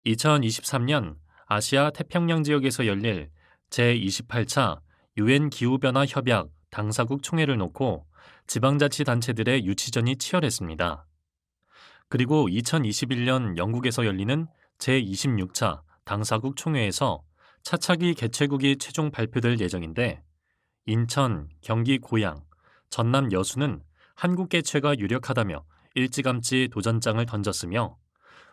2023년 아시아 태평양 지역에서 열릴 제28차 유엔 기후변화 협약 당사국 총회를 놓고 지방자치단체들의 유치전이 치열했습니다. 그리고 2021년 영국에서 열리는 제26차 당사국 총회에서 차차기 개최국이 최종 발표될 예정인데 인천, 경기 고양, 전남 여수는 한국 개최가 유력하다며 일찌감치 도전장을 던졌으며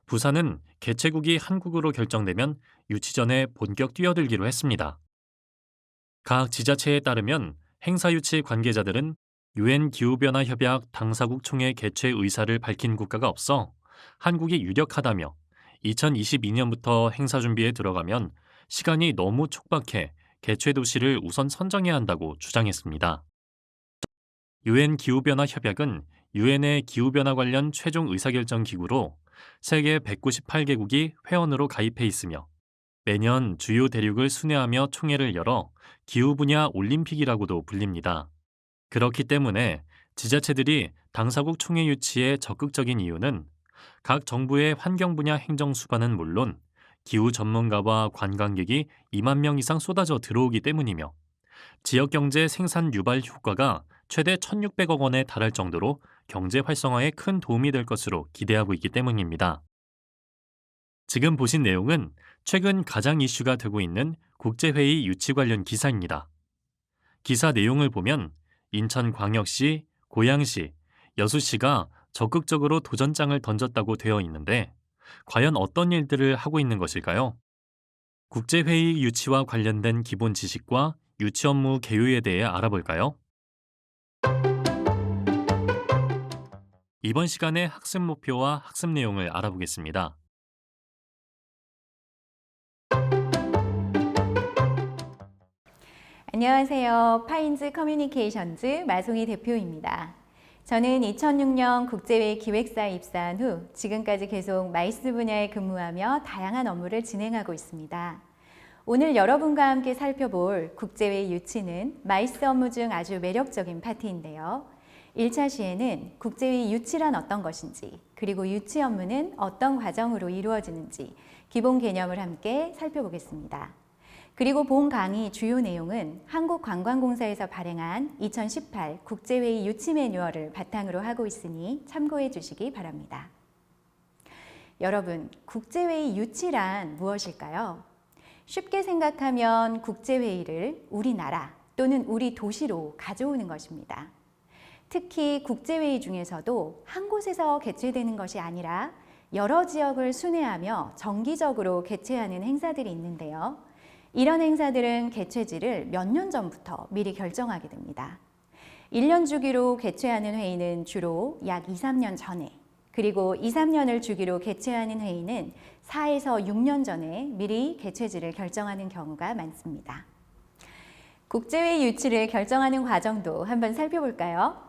부산은 개최국이 한국으로 결정되면 유치전에 본격 뛰어들기로 했습니다. 각 지자체에 따르면 행사 유치 관계자들은 유엔 기후변화 협약 당사국 총회 개최 의사를 밝힌 국가가 없어 한국이 유력하다며 2022년부터 행사 준비에 들어가면 시간이 너무 촉박해 개최 도시를 우선 선정해야 한다고 주장했습니다. 유엔 기후변화 협약은 유엔의 기후변화 관련 최종 의사결정 기구로 세계 198개국이 회원으로 가입해 있으며 매년 주요 대륙을 순회하며 총회를 열어 기후 분야 올림픽이라고도 불립니다. 그렇기 때문에 지자체들이 당사국 총회 유치에 적극적인 이유는 각 정부의 환경 분야 행정 수반은 물론 기후 전문가와 관광객이 2만 명 이상 쏟아져 들어오기 때문이며 지역 경제 생산 유발 효과가 최대 1,600억 원에 달할 정도로 경제 활성화에 큰 도움이 될 것으로 기대하고 있기 때문입니다. 지금 보신 내용은 최근 가장 이슈가 되고 있는 국제회의 유치 관련 기사입니다. 기사 내용을 보면 인천광역시, 고양시, 여수시가 적극적으로 도전장을 던졌다고 되어 있는데 과연 어떤 일들을 하고 있는 것일까요? 국제회의 유치와 관련된 기본 지식과 유치 업무 개요에 대해 알아볼까요? 이번 시간에 학습 목표와 학습 내용을 알아보겠습니다. 안녕하세요. 파인즈 커뮤니케이션즈 마송희 대표입니다. 저는 2006년 국제회의 기획사에 입사한 후 지금까지 계속 마이스 분야에 근무하며 다양한 업무를 진행하고 있습니다. 오늘 여러분과 함께 살펴볼 국제회의 유치는 마이스 업무 중 아주 매력적인 파트인데요. 1차 시에는 국제회의 유치란 어떤 것인지, 그리고 유치 업무는 어떤 과정으로 이루어지는지 기본 개념을 함께 살펴보겠습니다. 그리고 본 강의 주요 내용은 한국관광공사에서 발행한 2018 국제회의 유치 매뉴얼을 바탕으로 하고 있으니 참고해 주시기 바랍니다. 여러분, 국제회의 유치란 무엇일까요? 쉽게 생각하면 국제회의를 우리나라 또는 우리 도시로 가져오는 것입니다. 특히 국제회의 중에서도 한 곳에서 개최되는 것이 아니라 여러 지역을 순회하며 정기적으로 개최하는 행사들이 있는데요. 이런 행사들은 개최지를 몇 년 전부터 미리 결정하게 됩니다. 1년 주기로 개최하는 회의는 주로 약 2, 3년 전에, 그리고 2, 3년을 주기로 개최하는 회의는 4에서 6년 전에 미리 개최지를 결정하는 경우가 많습니다. 국제회의 유치를 결정하는 과정도 한번 살펴볼까요?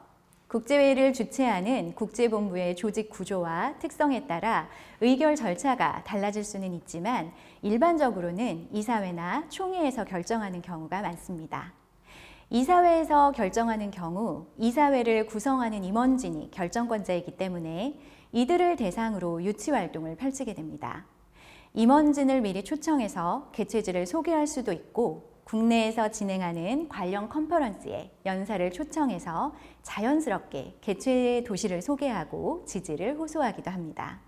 국제회의를 주최하는 국제본부의 조직 구조와 특성에 따라 의결 절차가 달라질 수는 있지만 일반적으로는 이사회나 총회에서 결정하는 경우가 많습니다. 이사회에서 결정하는 경우 이사회를 구성하는 임원진이 결정권자이기 때문에 이들을 대상으로 유치 활동을 펼치게 됩니다. 임원진을 미리 초청해서 개최지를 소개할 수도 있고 국내에서 진행하는 관련 컨퍼런스에 연사를 초청해서 자연스럽게 개최 도시를 소개하고 지지를 호소하기도 합니다.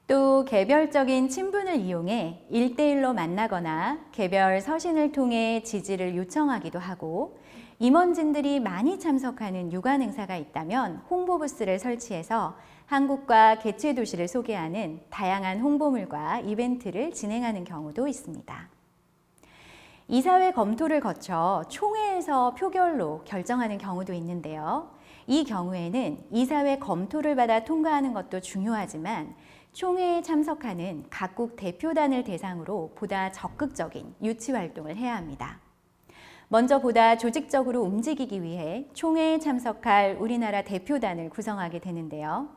또 개별적인 친분을 이용해 1대1로 만나거나 개별 서신을 통해 지지를 요청하기도 하고 임원진들이 많이 참석하는 유관 행사가 있다면 홍보 부스를 설치해서 한국과 개최 도시를 소개하는 다양한 홍보물과 이벤트를 진행하는 경우도 있습니다. 이사회 검토를 거쳐 총회에서 표결로 결정하는 경우도 있는데요. 이 경우에는 이사회 검토를 받아 통과하는 것도 중요하지만 총회에 참석하는 각국 대표단을 대상으로 보다 적극적인 유치 활동을 해야 합니다. 먼저 보다 조직적으로 움직이기 위해 총회에 참석할 우리나라 대표단을 구성하게 되는데요.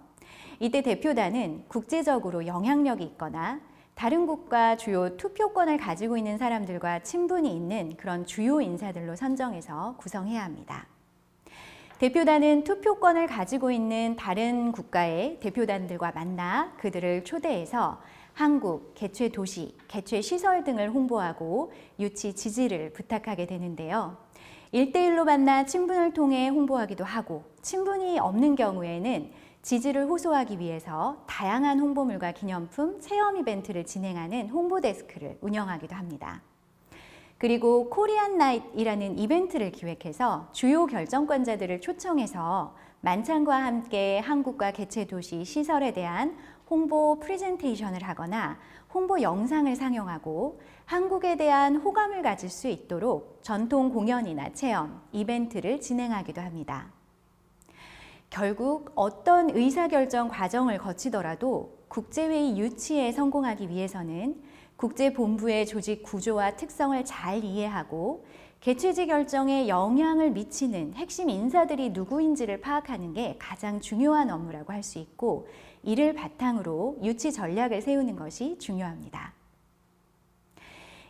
이때 대표단은 국제적으로 영향력이 있거나 다른 국가 주요 투표권을 가지고 있는 사람들과 친분이 있는 그런 주요 인사들로 선정해서 구성해야 합니다. 대표단은 투표권을 가지고 있는 다른 국가의 대표단들과 만나 그들을 초대해서 한국, 개최 도시, 개최 시설 등을 홍보하고 유치 지지를 부탁하게 되는데요. 1대1로 만나 친분을 통해 홍보하기도 하고 친분이 없는 경우에는 지지를 호소하기 위해서 다양한 홍보물과 기념품, 체험 이벤트를 진행하는 홍보 데스크를 운영하기도 합니다. 그리고 코리안 나잇이라는 이벤트를 기획해서 주요 결정권자들을 초청해서 만찬과 함께 한국과 개최 도시 시설에 대한 홍보 프레젠테이션을 하거나 홍보 영상을 상영하고 한국에 대한 호감을 가질 수 있도록 전통 공연이나 체험, 이벤트를 진행하기도 합니다. 결국 어떤 의사결정 과정을 거치더라도 국제회의 유치에 성공하기 위해서는 국제본부의 조직 구조와 특성을 잘 이해하고 개최지 결정에 영향을 미치는 핵심 인사들이 누구인지를 파악하는 게 가장 중요한 업무라고 할 수 있고 이를 바탕으로 유치 전략을 세우는 것이 중요합니다.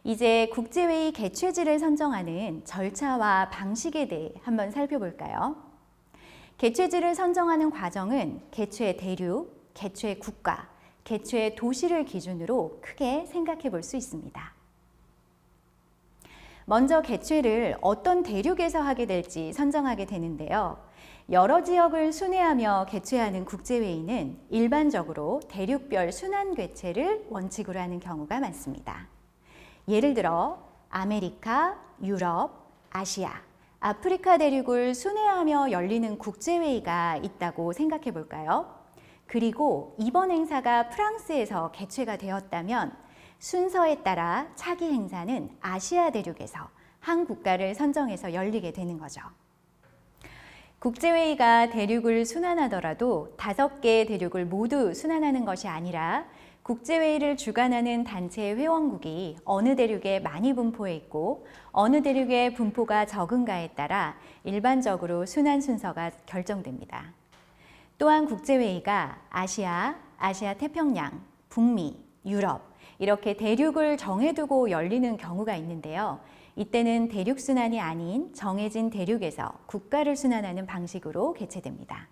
이제 국제회의 개최지를 선정하는 절차와 방식에 대해 한번 살펴볼까요? 개최지를 선정하는 과정은 개최 대륙, 개최 국가, 개최 도시를 기준으로 크게 생각해 볼 수 있습니다. 먼저 개최를 어떤 대륙에서 하게 될지 선정하게 되는데요. 여러 지역을 순회하며 개최하는 국제회의는 일반적으로 대륙별 순환 개최를 원칙으로 하는 경우가 많습니다. 예를 들어 아메리카, 유럽, 아시아, 아프리카 대륙을 순회하며 열리는 국제회의가 있다고 생각해 볼까요? 그리고 이번 행사가 프랑스에서 개최가 되었다면 순서에 따라 차기 행사는 아시아 대륙에서 한 국가를 선정해서 열리게 되는 거죠. 국제회의가 대륙을 순환하더라도 5개의 대륙을 모두 순환하는 것이 아니라 국제회의를 주관하는 단체 회원국이 어느 대륙에 많이 분포해 있고 어느 대륙에 분포가 적은가에 따라 일반적으로 순환 순서가 결정됩니다. 또한 국제회의가 아시아, 아시아 태평양, 북미, 유럽 이렇게 대륙을 정해두고 열리는 경우가 있는데요. 이때는 대륙 순환이 아닌 정해진 대륙에서 국가를 순환하는 방식으로 개최됩니다.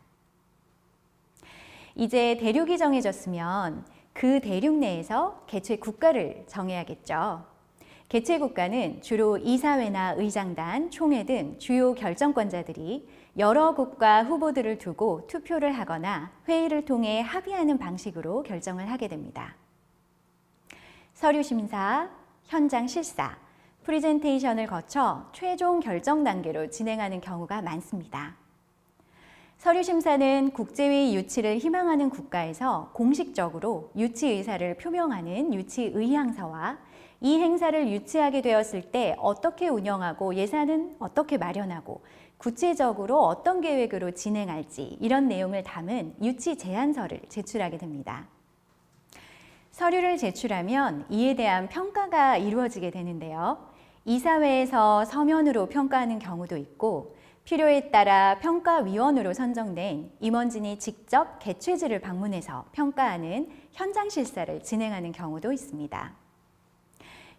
이제 대륙이 정해졌으면 그 대륙 내에서 개최 국가를 정해야겠죠. 개최 국가는 주로 이사회나 의장단, 총회 등 주요 결정권자들이 여러 국가 후보들을 두고 투표를 하거나 회의를 통해 합의하는 방식으로 결정을 하게 됩니다. 서류 심사, 현장 실사, 프리젠테이션을 거쳐 최종 결정 단계로 진행하는 경우가 많습니다. 서류 심사는 국제회의 유치를 희망하는 국가에서 공식적으로 유치 의사를 표명하는 유치 의향서와 이 행사를 유치하게 되었을 때 어떻게 운영하고 예산은 어떻게 마련하고 구체적으로 어떤 계획으로 진행할지 이런 내용을 담은 유치 제안서를 제출하게 됩니다. 서류를 제출하면 이에 대한 평가가 이루어지게 되는데요. 이사회에서 서면으로 평가하는 경우도 있고 필요에 따라 평가위원으로 선정된 임원진이 직접 개최지를 방문해서 평가하는 현장 실사를 진행하는 경우도 있습니다.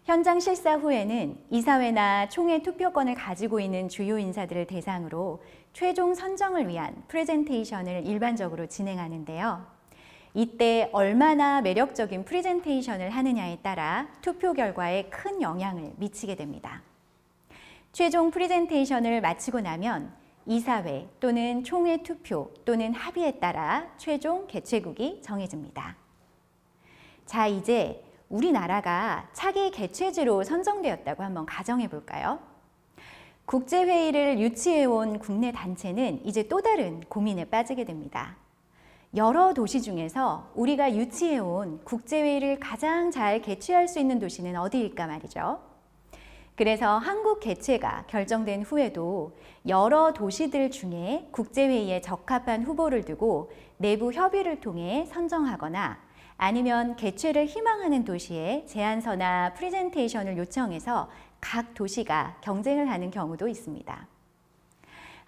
현장 실사 후에는 이사회나 총회 투표권을 가지고 있는 주요 인사들을 대상으로 최종 선정을 위한 프레젠테이션을 일반적으로 진행하는데요. 이때 얼마나 매력적인 프레젠테이션을 하느냐에 따라 투표 결과에 큰 영향을 미치게 됩니다. 최종 프레젠테이션을 마치고 나면 이사회 또는 총회 투표 또는 합의에 따라 최종 개최국이 정해집니다. 자, 이제 우리나라가 차기 개최지로 선정되었다고 한번 가정해 볼까요? 국제회의를 유치해온 국내 단체는 이제 또 다른 고민에 빠지게 됩니다. 여러 도시 중에서 우리가 유치해온 국제회의를 가장 잘 개최할 수 있는 도시는 어디일까 말이죠. 그래서 한국 개최가 결정된 후에도 여러 도시들 중에 국제회의에 적합한 후보를 두고 내부 협의를 통해 선정하거나 아니면 개최를 희망하는 도시에 제안서나 프레젠테이션을 요청해서 각 도시가 경쟁을 하는 경우도 있습니다.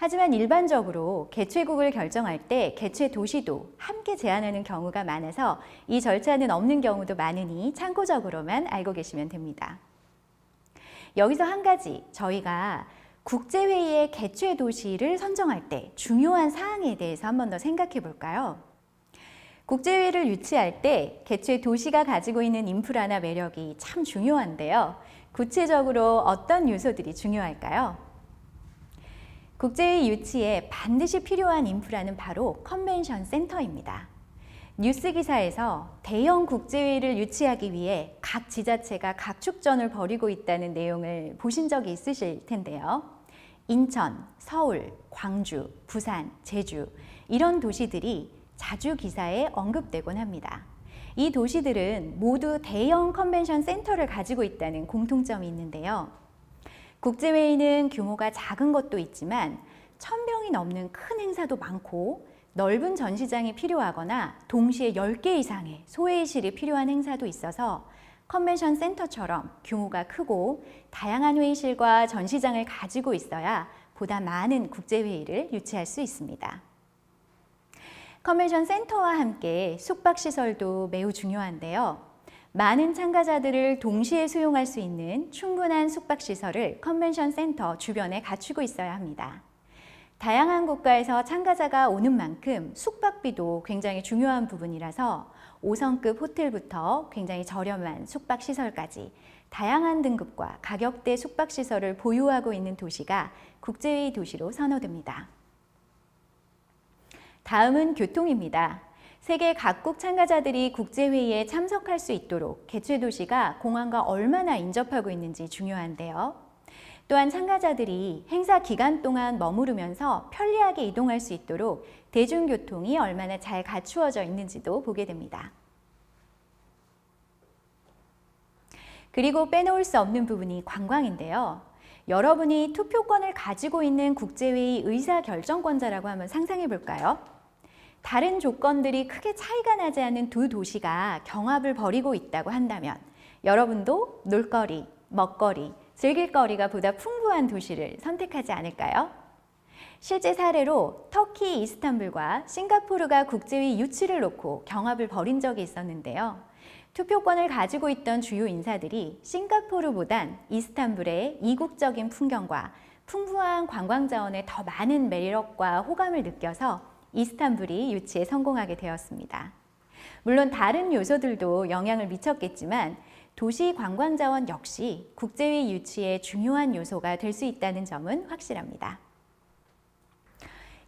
하지만 일반적으로 개최국을 결정할 때 개최 도시도 함께 제안하는 경우가 많아서 이 절차는 없는 경우도 많으니 참고적으로만 알고 계시면 됩니다. 여기서 한 가지 저희가 국제회의의 개최 도시를 선정할 때 중요한 사항에 대해서 한 번 더 생각해 볼까요? 국제회의를 유치할 때 개최 도시가 가지고 있는 인프라나 매력이 참 중요한데요. 구체적으로 어떤 요소들이 중요할까요? 국제회의 유치에 반드시 필요한 인프라는 바로 컨벤션 센터입니다. 뉴스 기사에서 대형 국제회의를 유치하기 위해 각 지자체가 각축전을 벌이고 있다는 내용을 보신 적이 있으실 텐데요. 인천, 서울, 광주, 부산, 제주 이런 도시들이 자주 기사에 언급되곤 합니다. 이 도시들은 모두 대형 컨벤션 센터를 가지고 있다는 공통점이 있는데요. 국제회의는 규모가 작은 것도 있지만 1000명이 넘는 큰 행사도 많고 넓은 전시장이 필요하거나 동시에 10개 이상의 소회의실이 필요한 행사도 있어서 컨벤션 센터처럼 규모가 크고 다양한 회의실과 전시장을 가지고 있어야 보다 많은 국제회의를 유치할 수 있습니다. 컨벤션 센터와 함께 숙박시설도 매우 중요한데요. 많은 참가자들을 동시에 수용할 수 있는 충분한 숙박시설을 컨벤션 센터 주변에 갖추고 있어야 합니다. 다양한 국가에서 참가자가 오는 만큼 숙박비도 굉장히 중요한 부분이라서 5성급 호텔부터 굉장히 저렴한 숙박시설까지 다양한 등급과 가격대 숙박시설을 보유하고 있는 도시가 국제회의 도시로 선호됩니다. 다음은 교통입니다. 세계 각국 참가자들이 국제회의에 참석할 수 있도록 개최 도시가 공항과 얼마나 인접하고 있는지 중요한데요. 또한 참가자들이 행사 기간 동안 머무르면서 편리하게 이동할 수 있도록 대중교통이 얼마나 잘 갖추어져 있는지도 보게 됩니다. 그리고 빼놓을 수 없는 부분이 관광인데요. 여러분이 투표권을 가지고 있는 국제회의 의사결정권자라고 한번 상상해 볼까요? 다른 조건들이 크게 차이가 나지 않은 두 도시가 경합을 벌이고 있다고 한다면 여러분도 놀거리, 먹거리, 즐길 거리가 보다 풍부한 도시를 선택하지 않을까요? 실제 사례로 터키 이스탄불과 싱가포르가 국제회의 유치를 놓고 경합을 벌인 적이 있었는데요. 투표권을 가지고 있던 주요 인사들이 싱가포르보단 이스탄불의 이국적인 풍경과 풍부한 관광 자원에 더 많은 매력과 호감을 느껴서 이스탄불이 유치에 성공하게 되었습니다. 물론 다른 요소들도 영향을 미쳤겠지만 도시 관광 자원 역시 국제회의 유치의 중요한 요소가 될 수 있다는 점은 확실합니다.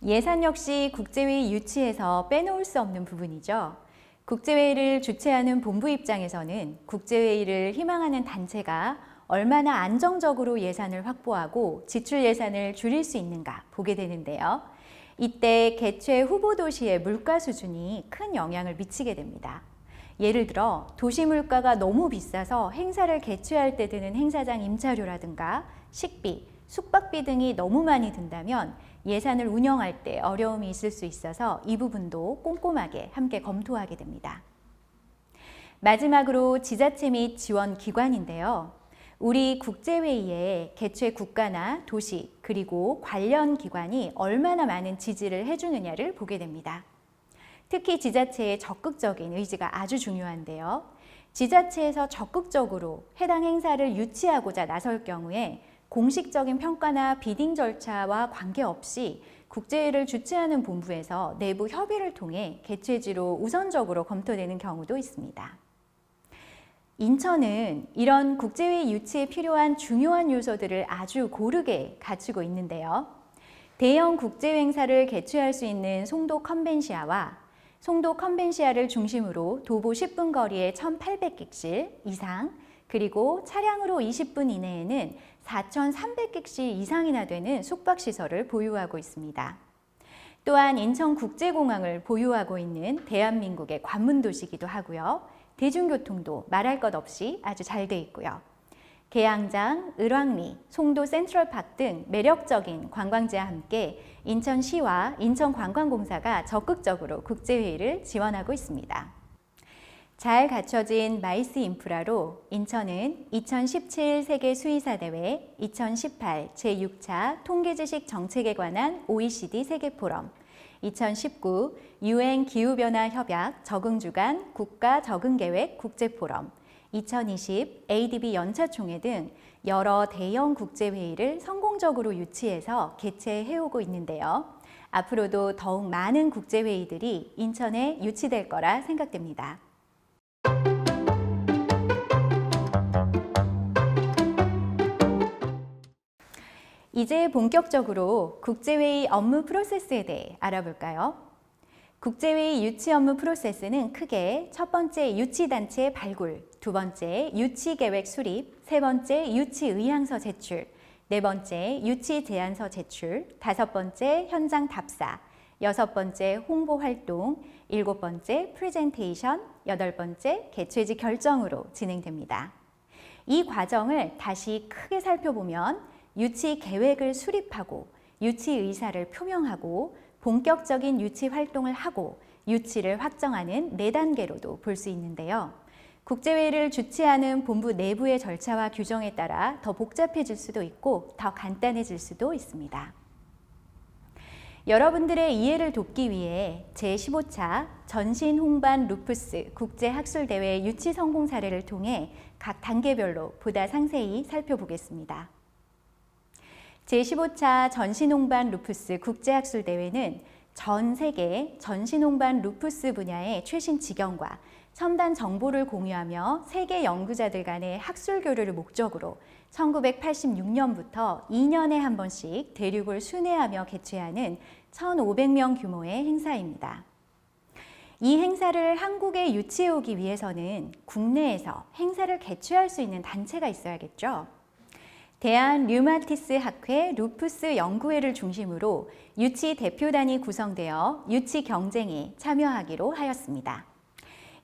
예산 역시 국제회의 유치에서 빼놓을 수 없는 부분이죠. 국제회의를 주최하는 본부 입장에서는 국제회의를 희망하는 단체가 얼마나 안정적으로 예산을 확보하고 지출 예산을 줄일 수 있는가 보게 되는데요. 이때 개최 후보 도시의 물가 수준이 큰 영향을 미치게 됩니다. 예를 들어 도시 물가가 너무 비싸서 행사를 개최할 때 드는 행사장 임차료라든가 식비, 숙박비 등이 너무 많이 든다면 예산을 운영할 때 어려움이 있을 수 있어서 이 부분도 꼼꼼하게 함께 검토하게 됩니다. 마지막으로 지자체 및 지원 기관인데요. 우리 국제회의에 개최 국가나 도시 그리고 관련 기관이 얼마나 많은 지지를 해주느냐를 보게 됩니다. 특히 지자체의 적극적인 의지가 아주 중요한데요. 지자체에서 적극적으로 해당 행사를 유치하고자 나설 경우에 공식적인 평가나 비딩 절차와 관계없이 국제회의를 주최하는 본부에서 내부 협의를 통해 개최지로 우선적으로 검토되는 경우도 있습니다. 인천은 이런 국제회의 유치에 필요한 중요한 요소들을 아주 고르게 갖추고 있는데요. 대형 국제 행사를 개최할 수 있는 송도 컨벤시아와 송도 컨벤시아를 중심으로 도보 10분 거리에 1,800객실 이상, 그리고 차량으로 20분 이내에는 4,300객실 이상이나 되는 숙박시설을 보유하고 있습니다. 또한 인천국제공항을 보유하고 있는 대한민국의 관문도시이기도 하고요. 대중교통도 말할 것 없이 아주 잘 돼 있고요. 계양장, 을왕리, 송도 센트럴파크 등 매력적인 관광지와 함께 인천시와 인천관광공사가 적극적으로 국제회의를 지원하고 있습니다. 잘 갖춰진 마이스 인프라로 인천은 2017 세계 수의사 대회, 2018 제6차 통계지식 정책에 관한 OECD 세계포럼, 2019 UN 기후변화 협약 적응주간 국가 적응계획 국제포럼, 2020 ADB 연차총회 등 여러 대형 국제회의를 성공적으로 유치해서 개최해오고 있는데요. 앞으로도 더욱 많은 국제회의들이 인천에 유치될 거라 생각됩니다. 이제 본격적으로 국제회의 업무 프로세스에 대해 알아볼까요? 국제회의 유치 업무 프로세스는 크게 첫 번째 유치단체 발굴, 두 번째 유치계획 수립, 세 번째 유치의향서 제출, 네 번째 유치 제안서 제출, 다섯 번째 현장 답사, 여섯 번째 홍보 활동, 일곱 번째 프레젠테이션, 여덟 번째 개최지 결정으로 진행됩니다. 이 과정을 다시 크게 살펴보면 유치 계획을 수립하고 유치 의사를 표명하고 본격적인 유치 활동을 하고 유치를 확정하는 네 단계로도 볼 수 있는데요. 국제회의를 주최하는 본부 내부의 절차와 규정에 따라 더 복잡해질 수도 있고 더 간단해질 수도 있습니다. 여러분들의 이해를 돕기 위해 제15차 전신홍반 루푸스 국제학술대회 유치 성공 사례를 통해 각 단계별로 보다 상세히 살펴보겠습니다. 제15차 전신홍반 루푸스 국제학술대회는 전 세계 전신홍반 루푸스 분야의 최신 지경과 첨단 정보를 공유하며 세계 연구자들 간의 학술 교류를 목적으로 1986년부터 2년에 한 번씩 대륙을 순회하며 개최하는 1,500명 규모의 행사입니다. 이 행사를 한국에 유치해 오기 위해서는 국내에서 행사를 개최할 수 있는 단체가 있어야겠죠. 대한 류마티스 학회 루푸스 연구회를 중심으로 유치 대표단이 구성되어 유치 경쟁에 참여하기로 하였습니다.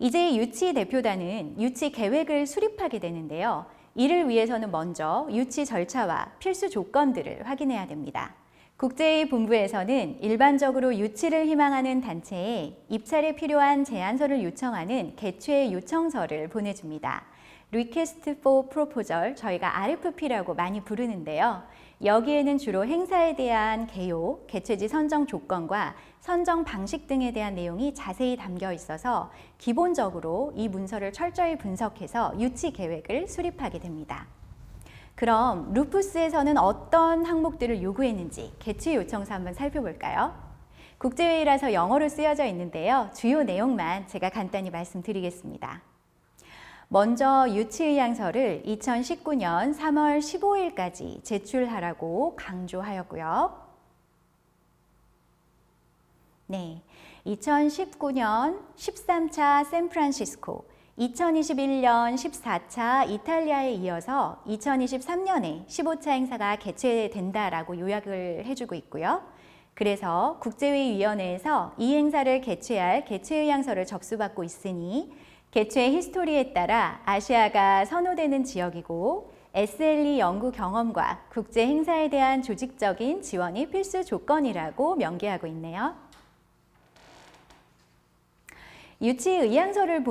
이제 유치 대표단은 유치 계획을 수립하게 되는데요. 이를 위해서는 먼저 유치 절차와 필수 조건들을 확인해야 됩니다. 국제회의 본부에서는 일반적으로 유치를 희망하는 단체에 입찰에 필요한 제안서를 요청하는 개최 요청서를 보내줍니다. Request for Proposal, 저희가 RFP라고 많이 부르는데요. 여기에는 주로 행사에 대한 개요, 개최지 선정 조건과 선정 방식 등에 대한 내용이 자세히 담겨 있어서 기본적으로 이 문서를 철저히 분석해서 유치 계획을 수립하게 됩니다. 그럼 루푸스에서는 어떤 항목들을 요구했는지 개최 요청서 한번 살펴볼까요? 국제회의라서 영어로 쓰여져 있는데요. 주요 내용만 제가 간단히 말씀드리겠습니다. 먼저 유치의향서를 2019년 3월 15일까지 제출하라고 강조하였고요. 네, 2019년 13차 샌프란시스코, 2021년 14차 이탈리아에 이어서 2023년에 15차 행사가 개최된다라고 요약을 해주고 있고요. 그래서 국제회의위원회에서 이 행사를 개최할 개최의향서를 접수받고 있으니 개최 히스토리에 따라 아시아가 선호되는 지역이고 SLE 연구 경험과 국제 행사에 대한 조직적인 지원이 필수 조건이라고 명기하고 있네요. 유치 의향서를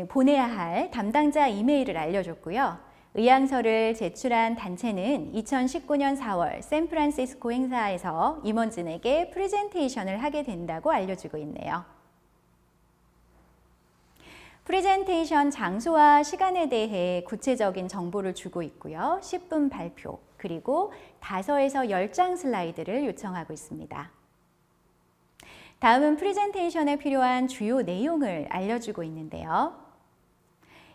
보내야 할 담당자 이메일을 알려줬고요. 의향서를 제출한 단체는 2019년 4월 샌프란시스코 행사에서 임원진에게 프레젠테이션을 하게 된다고 알려주고 있네요. 프레젠테이션 장소와 시간에 대해 구체적인 정보를 주고 있고요. 10분 발표, 그리고 5에서 10장 슬라이드를 요청하고 있습니다. 다음은 프레젠테이션에 필요한 주요 내용을 알려주고 있는데요.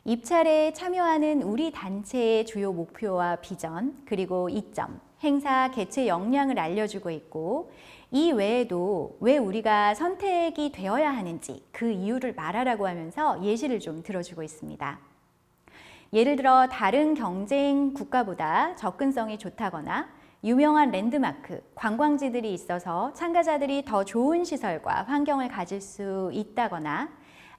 입찰에 참여하는 우리 단체의 주요 목표와 비전, 그리고 이점, 행사 개최 역량을 알려주고 있고 이 외에도 왜 우리가 선택이 되어야 하는지 그 이유를 말하라고 하면서 예시를 좀 들어주고 있습니다. 예를 들어 다른 경쟁 국가보다 접근성이 좋다거나 유명한 랜드마크, 관광지들이 있어서 참가자들이 더 좋은 시설과 환경을 가질 수 있다거나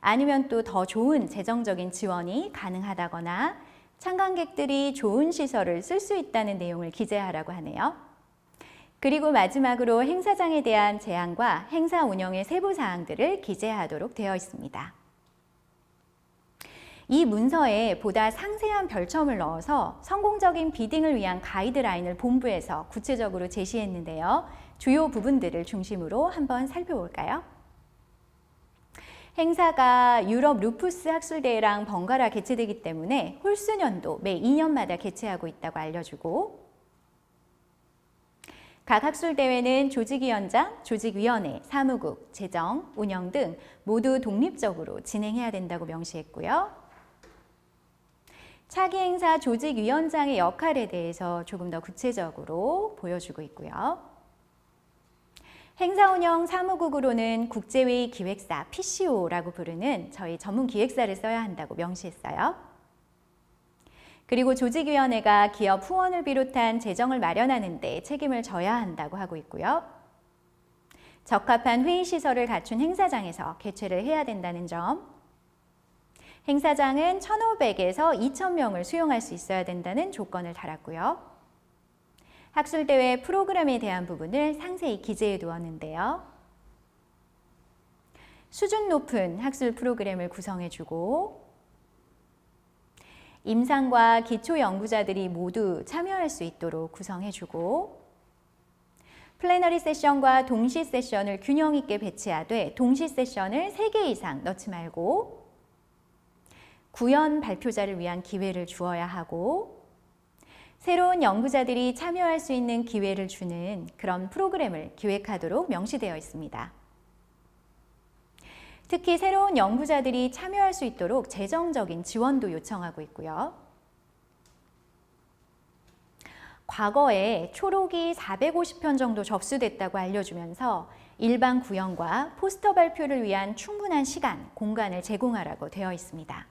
아니면 또 더 좋은 재정적인 지원이 가능하다거나 참관객들이 좋은 시설을 쓸 수 있다는 내용을 기재하라고 하네요. 그리고 마지막으로 행사장에 대한 제안과 행사 운영의 세부 사항들을 기재하도록 되어 있습니다. 이 문서에 보다 상세한 별첨을 넣어서 성공적인 비딩을 위한 가이드라인을 본부에서 구체적으로 제시했는데요. 주요 부분들을 중심으로 한번 살펴볼까요? 행사가 유럽 루푸스 학술대회랑 번갈아 개최되기 때문에 홀수년도 매 2년마다 개최하고 있다고 알려주고 각 학술대회는 조직위원장, 조직위원회, 사무국, 재정, 운영 등 모두 독립적으로 진행해야 된다고 명시했고요. 차기 행사 조직위원장의 역할에 대해서 조금 더 구체적으로 보여주고 있고요. 행사 운영 사무국으로는 국제회의 기획사 PCO라고 부르는 저희 전문 기획사를 써야 한다고 명시했어요. 그리고 조직위원회가 기업 후원을 비롯한 재정을 마련하는 데 책임을 져야 한다고 하고 있고요. 적합한 회의시설을 갖춘 행사장에서 개최를 해야 된다는 점, 행사장은 1,500에서 2,000명을 수용할 수 있어야 된다는 조건을 달았고요. 학술대회 프로그램에 대한 부분을 상세히 기재해 두었는데요. 수준 높은 학술 프로그램을 구성해주고 임상과 기초 연구자들이 모두 참여할 수 있도록 구성해주고 플래너리 세션과 동시 세션을 균형 있게 배치하되 동시 세션을 3개 이상 넣지 말고 구연 발표자를 위한 기회를 주어야 하고 새로운 연구자들이 참여할 수 있는 기회를 주는 그런 프로그램을 기획하도록 명시되어 있습니다. 특히 새로운 연구자들이 참여할 수 있도록 재정적인 지원도 요청하고 있고요. 과거에 초록이 450편 정도 접수됐다고 알려주면서 일반 구형과 포스터 발표를 위한 충분한 시간, 공간을 제공하라고 되어 있습니다.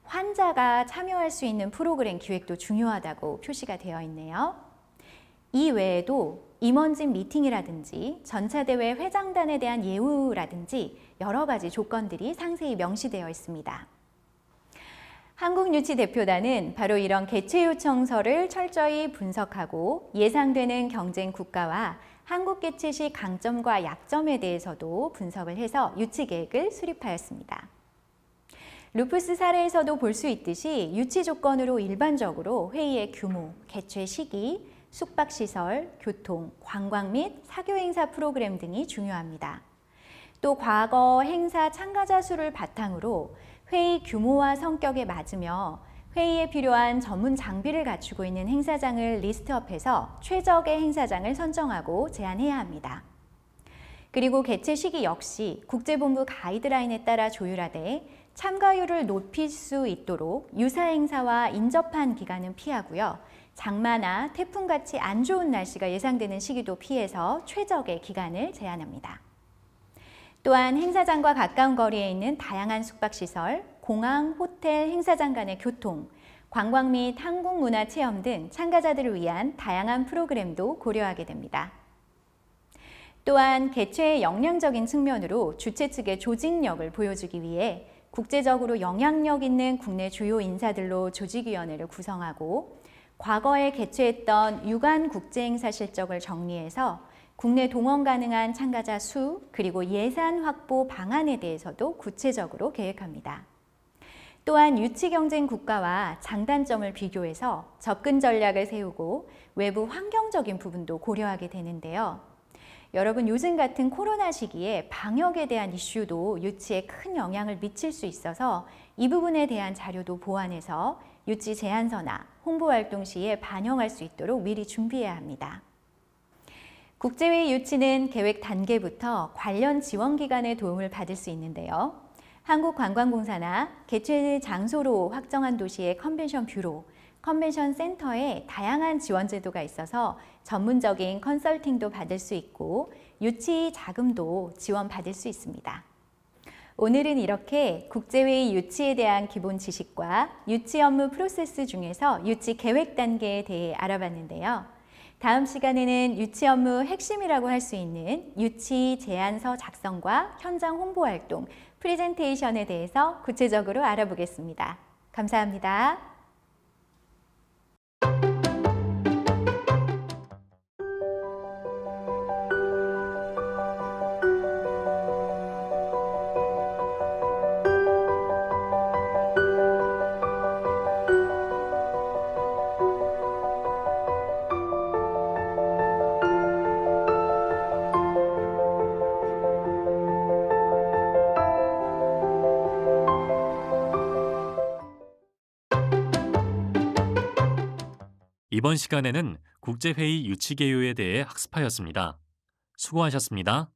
환자가 참여할 수 있는 프로그램 기획도 중요하다고 표시가 되어 있네요. 이 외에도 임원진 미팅이라든지 전차대회 회장단에 대한 예우라든지 여러 가지 조건들이 상세히 명시되어 있습니다. 한국유치대표단은 바로 이런 개최 요청서를 철저히 분석하고 예상되는 경쟁 국가와 한국 개최 시 강점과 약점에 대해서도 분석을 해서 유치 계획을 수립하였습니다. 루푸스 사례에서도 볼 수 있듯이 유치 조건으로 일반적으로 회의의 규모, 개최 시기, 숙박시설, 교통, 관광 및 사교 행사 프로그램 등이 중요합니다. 또 과거 행사 참가자 수를 바탕으로 회의 규모와 성격에 맞으며 회의에 필요한 전문 장비를 갖추고 있는 행사장을 리스트업해서 최적의 행사장을 선정하고 제안해야 합니다. 그리고 개최 시기 역시 국제본부 가이드라인에 따라 조율하되 참가율을 높일 수 있도록 유사 행사와 인접한 기간은 피하고요. 장마나 태풍같이 안 좋은 날씨가 예상되는 시기도 피해서 최적의 기간을 제한합니다. 또한 행사장과 가까운 거리에 있는 다양한 숙박시설, 공항, 호텔, 행사장 간의 교통, 관광 및 한국문화 체험 등 참가자들을 위한 다양한 프로그램도 고려하게 됩니다. 또한 개최의 역량적인 측면으로 주최 측의 조직력을 보여주기 위해 국제적으로 영향력 있는 국내 주요 인사들로 조직위원회를 구성하고 과거에 개최했던 유관 국제행사 실적을 정리해서 국내 동원 가능한 참가자 수 그리고 예산 확보 방안에 대해서도 구체적으로 계획합니다. 또한 유치 경쟁 국가와 장단점을 비교해서 접근 전략을 세우고 외부 환경적인 부분도 고려하게 되는데요. 여러분 요즘 같은 코로나 시기에 방역에 대한 이슈도 유치에 큰 영향을 미칠 수 있어서 이 부분에 대한 자료도 보완해서 유치 제안서나 홍보활동 시에 반영할 수 있도록 미리 준비해야 합니다. 국제회의 유치는 계획 단계부터 관련 지원기관의 도움을 받을 수 있는데요. 한국관광공사나 개최 장소로 확정한 도시의 컨벤션 뷰로, 컨벤션 센터에 다양한 지원 제도가 있어서 전문적인 컨설팅도 받을 수 있고 유치 자금도 지원받을 수 있습니다. 오늘은 이렇게 국제회의 유치에 대한 기본 지식과 유치 업무 프로세스 중에서 유치 계획 단계에 대해 알아봤는데요. 다음 시간에는 유치 업무 핵심이라고 할 수 있는 유치 제안서 작성과 현장 홍보 활동, 프레젠테이션에 대해서 구체적으로 알아보겠습니다. 감사합니다. 이번 시간에는 국제회의 유치 개요에 대해 학습하였습니다. 수고하셨습니다.